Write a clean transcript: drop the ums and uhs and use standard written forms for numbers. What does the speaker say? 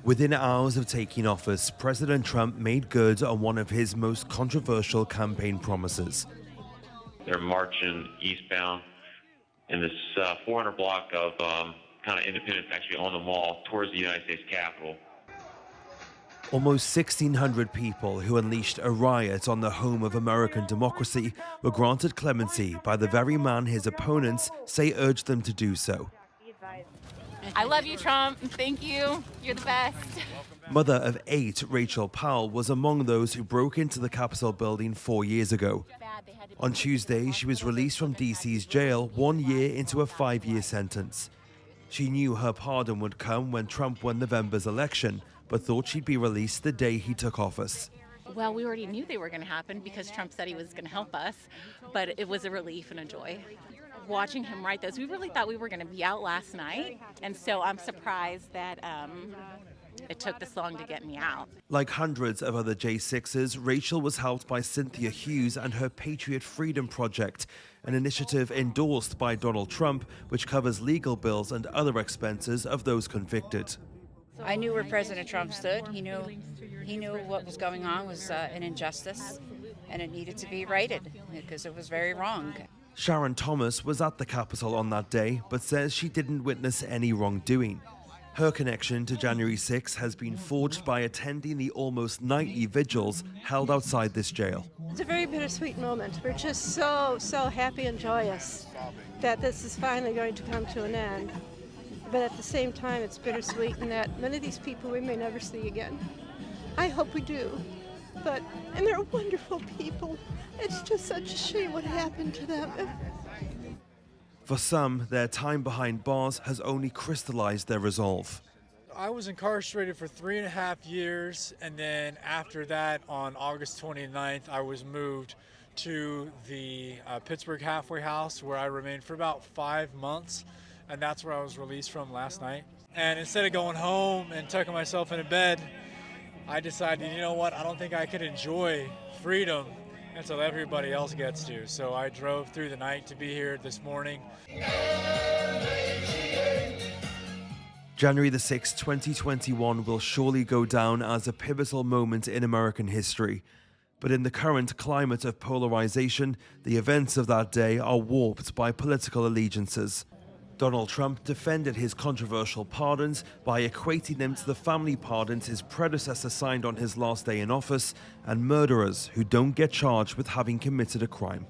Within hours of taking office, President Trump made good on one of his most controversial campaign promises. They're marching eastbound in this 400 block of kind of independents actually on the mall towards the United States Capitol. Almost 1,600 people who unleashed a riot on the home of American democracy were granted clemency by the very man his opponents say urged them to do so. I love you, Trump. Thank you. You're the best. Mother of 8, Rachel Powell, was among those who broke into the Capitol building 4 years ago. On Tuesday, she was released from DC's jail 1 year into a 5-year sentence. She knew her pardon would come when Trump won November's election, but thought she'd be released the day he took office. Well, we already knew they were going to happen because Trump said he was going to help us, but it was a relief and a joy. Watching him write those, we really thought we were going to be out last night, and so I'm surprised that it took this long to get me out. Like hundreds of other J6s, Rachel was helped by Cynthia Hughes and her Patriot Freedom Project, an initiative endorsed by Donald Trump, which covers legal bills and other expenses of those convicted. I knew where President Trump stood. He knew what was going on was an injustice, and it needed to be righted because it was very wrong. Sharon Thomas was at the Capitol on that day, but says she didn't witness any wrongdoing. Her connection to January 6 has been forged by attending the almost nightly vigils held outside this jail. It's a very bittersweet moment. We're just so happy and joyous that this is finally going to come to an end. But at the same time, it's bittersweet in that many of these people we may never see again. I hope we do. And they're wonderful people. It's just such a shame what happened to them. For some, their time behind bars has only crystallized their resolve. I was incarcerated for 3.5 years, and then after that, on August 29th, I was moved to the Pittsburgh halfway house, where I remained for about 5 months, and that's where I was released from last night. And instead of going home and tucking myself in a bed, I decided, you know what, I don't think I could enjoy freedom until everybody else gets to. So I drove through the night to be here this morning. January the 6th, 2021 will surely go down as a pivotal moment in American history. But in the current climate of polarization, the events of that day are warped by political allegiances. Donald Trump defended his controversial pardons by equating them to the family pardons his predecessor signed on his last day in office and murderers who don't get charged with having committed a crime.